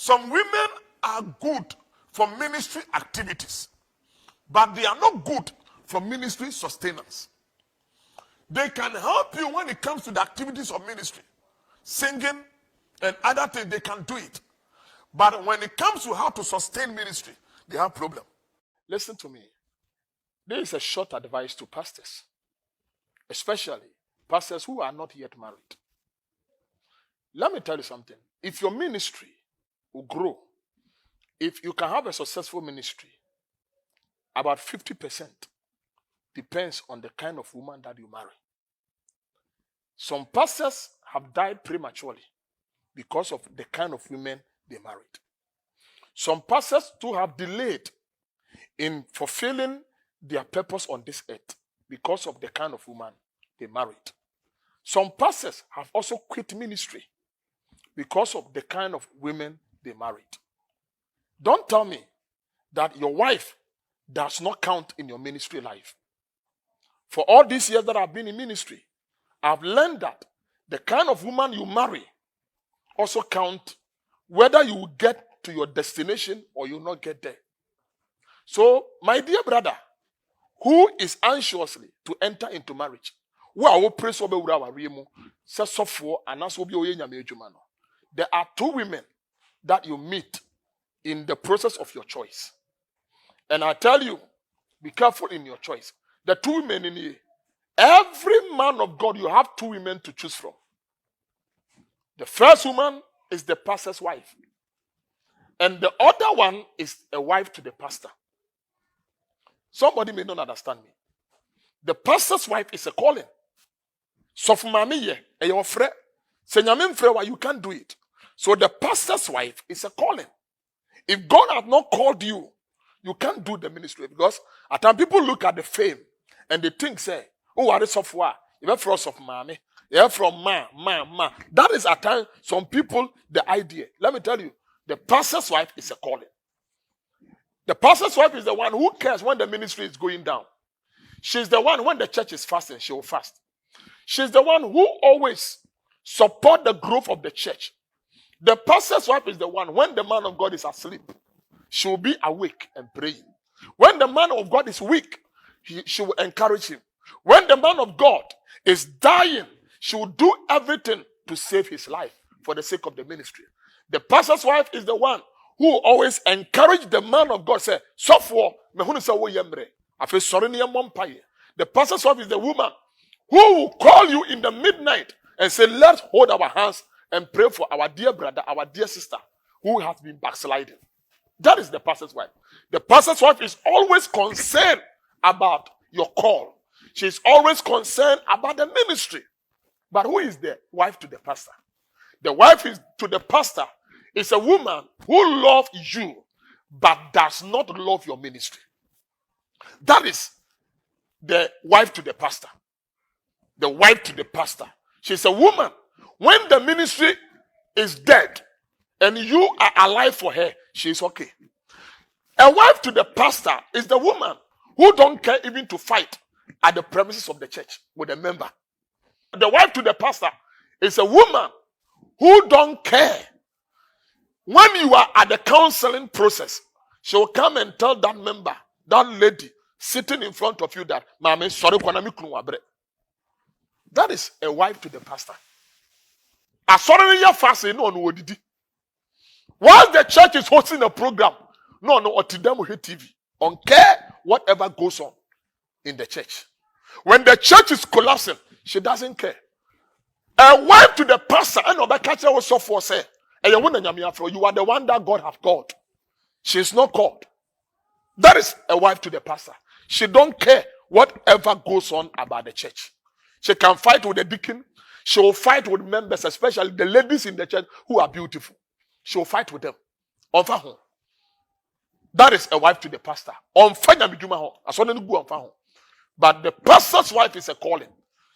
Some women are good for ministry activities, but they are not good for ministry sustenance. They can help you when it comes to the activities of ministry, singing and other things, they can do it. But when it comes to how to sustain ministry, they have problem. Listen to me. There is a short advice to pastors, especially pastors who are not yet married. Let me tell you something. If your ministry will grow, if you can have a successful ministry, about 50% depends on the kind of woman that you marry. Some pastors have died prematurely because of the kind of women they married. Some pastors too have delayed in fulfilling their purpose on this earth because of the kind of woman they married. Some pastors have also quit ministry because of the kind of women they married. Don't tell me that your wife does not count in your ministry life. For all these years that I've been in ministry, I've learned that the kind of woman you marry also count whether you will get to your destination or you will not get there. So, my dear brother, who is anxiously to enter into marriage, there are two women that you meet in the process of your choice. And I tell you, be careful in your choice. The two women in here, every man of God, you have two women to choose from. The first woman is the pastor's wife. And the other one is a wife to the pastor. Somebody may not understand me. The pastor's wife is a calling. So for mommy, your friend, you can't do it. So the pastor's wife is a calling. If God has not called you, you can't do the ministry, because at times people look at the fame and they think, say, oh, what is software? You're from mommy. You're from ma. That is at times some people the idea. Let me tell you, the pastor's wife is a calling. The pastor's wife is the one who cares when the ministry is going down. She's the one when the church is fasting, she will fast. She's the one who always support the growth of the church. The pastor's wife is the one when the man of God is asleep, she will be awake and praying. When the man of God is weak, she will encourage him. When the man of God is dying, she will do everything to save his life for the sake of the ministry. The pastor's wife is the one who always encourage the man of God. Say, the pastor's wife is the woman who will call you in the midnight and say, let's hold our hands and pray for our dear brother, our dear sister who has been backsliding. That is the pastor's wife. The pastor's wife is always concerned about your call. She's always concerned about the ministry. But who is the wife to the pastor? The wife is to the pastor is a woman who loves you but does not love your ministry. That is the wife to the pastor. The wife to the pastor. She's a woman. When the ministry is dead and you are alive for her, she's okay. A wife to the pastor is the woman who don't care even to fight at the premises of the church with a member. The wife to the pastor is a woman who don't care. When you are at the counseling process, she will come and tell that member, that lady sitting in front of you that, Mama, sorry, that is a wife to the pastor. While the church is hosting a program, no, TV, on care whatever goes on in the church. When the church is collapsing, she doesn't care. A wife to the pastor, and Obakacha was so for say, you are the one that God have called. She is not called. That is a wife to the pastor. She don't care whatever goes on about the church. She can fight with the deacon. She will fight with members, especially the ladies in the church who are beautiful. She will fight with them. That is a wife to the pastor. But the pastor's wife is a calling.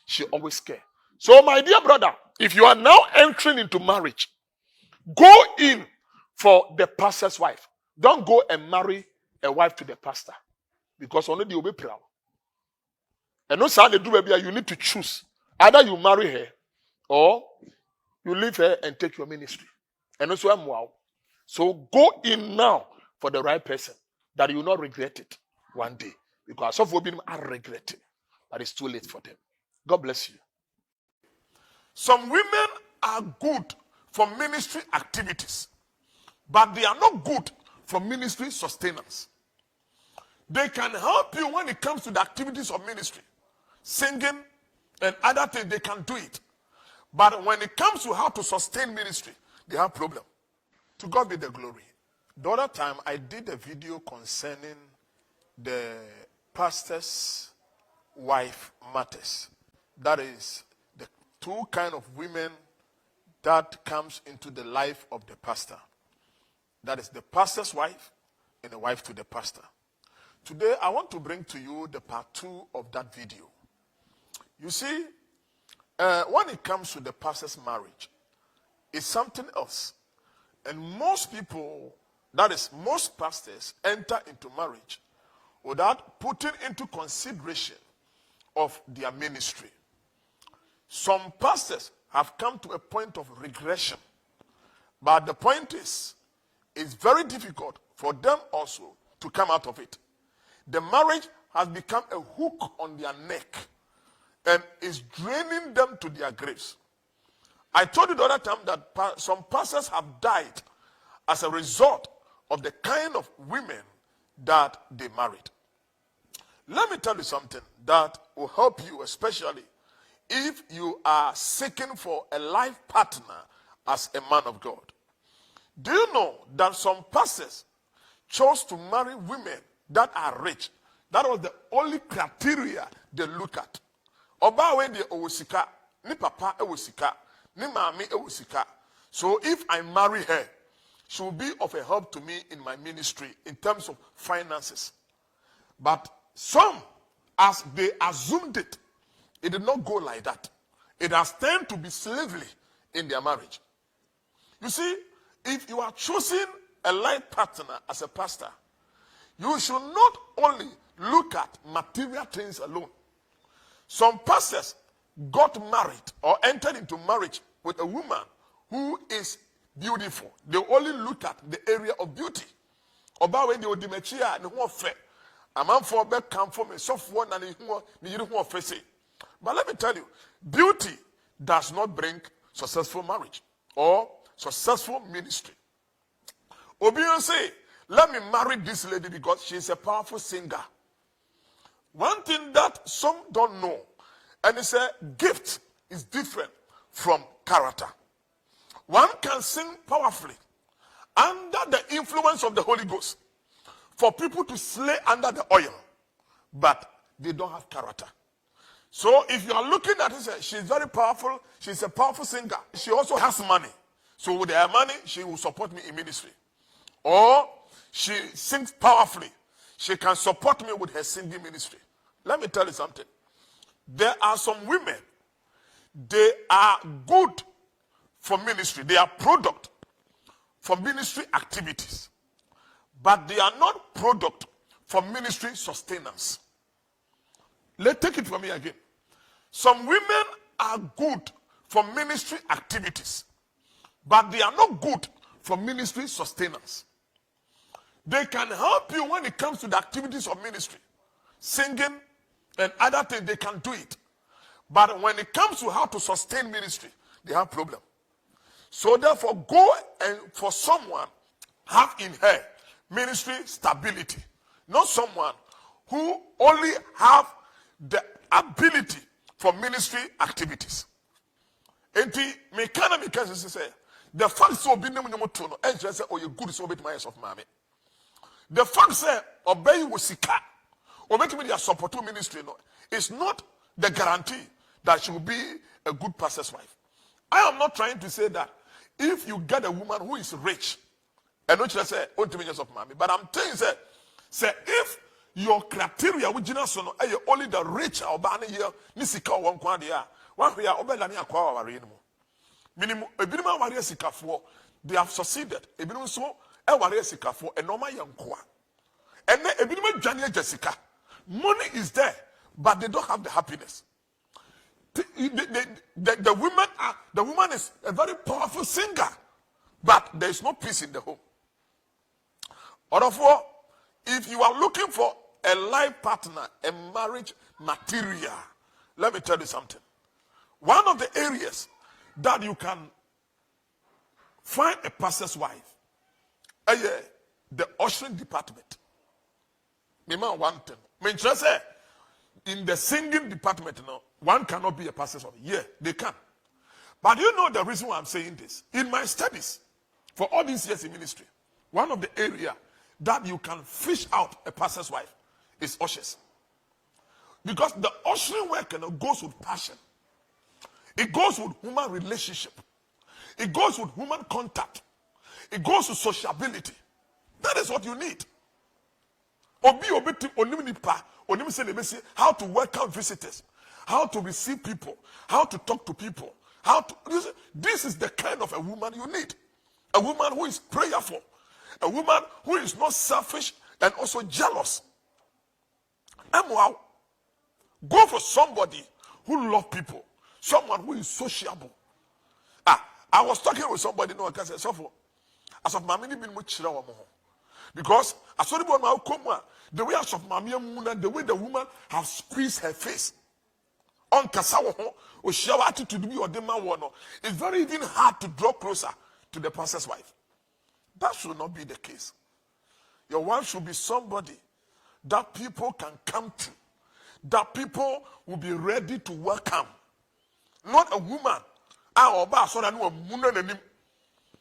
She always cares. So my dear brother, if you are now entering into marriage, go in for the pastor's wife. Don't go and marry a wife to the pastor. Because only the will be proud. And no son, you need to choose. Either you marry her or you leave her and take your ministry. And also I'm wow. So go in now for the right person, that you will not regret it one day. Because some of them are regretting, but it's too late for them. God bless you. Some women are good for ministry activities, but they are not good for ministry sustenance. They can help you when it comes to the activities of ministry, singing and other things, they can do it. But when it comes to how to sustain ministry, they have problem. To God be the glory. The other time I did a video concerning the pastor's wife matters. That is the two kind of women that comes into the life of the pastor. That is the pastor's wife and the wife to the pastor. Today I want to bring to you the part 2 of that video. You see, when it comes to the pastor's marriage, it's something else. And most people, that is most pastors, enter into marriage without putting into consideration of their ministry. Some pastors have come to a point of regression. But the point is, it's very difficult for them also to come out of it. The marriage has become a hook on their neck and is draining them to their graves. I told you the other time that some pastors have died as a result of the kind of women that they married. Let me tell you something that will help you, especially if you are seeking for a life partner as a man of God. Do you know that some pastors chose to marry women that are rich? That was the only criteria they look at. Oba when they owosika, ni papa owosika, ni mami owosika. So if I marry her, she will be of a help to me in my ministry in terms of finances. But some, as they assumed it, it did not go like that. It has turned to be slavery in their marriage. You see, if you are choosing a life partner as a pastor, you should not only look at material things alone. Some pastors got married or entered into marriage with a woman who is beautiful. They only look at the area of beauty. Oba when they would dimechia and who fair. A man for back come from a soft one and you face. But let me tell you, beauty does not bring successful marriage or successful ministry. Obion say, let me marry this lady because she's a powerful singer. One thing that some don't know, and it's a gift, is different from character. One can sing powerfully under the influence of the Holy Ghost for people to slay under the oil, but they don't have character. So if you are looking at it, she's very powerful, she's a powerful singer. She also has money. So with her money, she will support me in ministry. Or she sings powerfully. She can support me with her singing ministry. Let me tell you something. There are some women, they are good for ministry. They are product for ministry activities. But they are not product for ministry sustenance. Let's take it from me again. Some women are good for ministry activities, but they are not good for ministry sustenance. They can help you when it comes to the activities of ministry, singing and other things, they can do it. But when it comes to how to sustain ministry, they have problem. So therefore, go and for someone have in her ministry stability, not someone who only have the ability for ministry activities. Enti me kana me kase say the fact so bi nem nyom to no e say o ye good so bit my of mame. The fact say obey wo sika or make me their support ministry no, it's not the guarantee that she will be a good pastor's wife. I am not trying to say that if you get a woman who is rich, and not just say of mommy, but I'm telling you, say if your criteria which you know only the rich or banner here, nisika one quadia, one we are obelani aqua minimum a minimum warrior sika for they have succeeded. A minimum so a warrior sika for a normal young qua. And then a minimum Jania Jessica. Money is there, but they don't have the happiness. The woman is a very powerful singer, but there is no peace in the home. Therefore, if you are looking for a life partner, a marriage material, let me tell you something. One of the areas that you can find a pastor's wife, the ushering department. Remember one thing. In the singing department, one cannot be a pastor's wife. Yeah, they can. But you know the reason why I'm saying this? In my studies, for all these years in ministry, one of the areas that you can fish out a pastor's wife is ushers. Because the ushering work goes with passion. It goes with human relationship. It goes with human contact. It goes with sociability. That is what you need. How to welcome visitors, how to receive people, how to talk to people, this is the kind of a woman you need. A woman who is prayerful, a woman who is not selfish and also jealous. Go for somebody who loves people, someone who is sociable. I was talking with somebody, I can say, as of Mamini bin Muchira, because I saw the way the way the woman has squeezed her face. On Kasawo, or she attitude to be or the man, it's very even hard to draw closer to the pastor's wife. That should not be the case. Your wife should be somebody that people can come to, that people will be ready to welcome. Not a woman.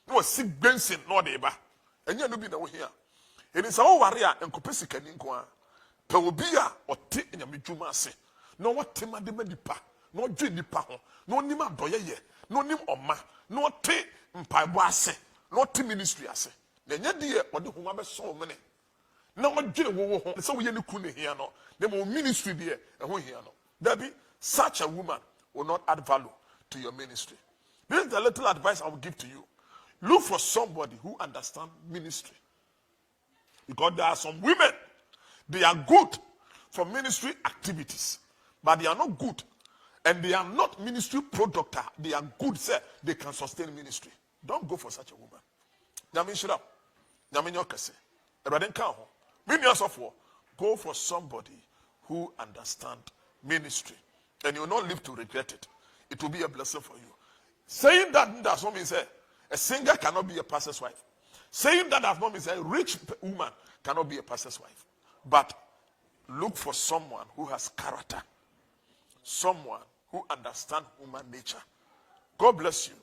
No sick Benson, no neighbor. And you know be no here. It is our warrior and Copesica Ninqua. Pewobia or Tit in a Mijuma say. No what Tima de Medipa, no Jenny Paho, no Nima Doye, no Nim Oma, no Tit in Paiwase, no Tim Ministry. I say. Then your dear or the Humaba so many. No one Jenny, so we couldn't hear no. The more ministry there, and who hear no. There be such a woman will not add value to your ministry. This is the little advice I will give to you. Look for somebody who understands ministry. Because there are some women, they are good for ministry activities, but they are not good. And they are not ministry product. They are good, sir. They can sustain ministry. Don't go for such a woman. Go for somebody who understands ministry. And you will not live to regret it. It will be a blessing for you. Saying that does not mean say a singer cannot be a pastor's wife. Saying that does not mean say a rich woman cannot be a pastor's wife. But look for someone who has character. Someone who understands human nature. God bless you.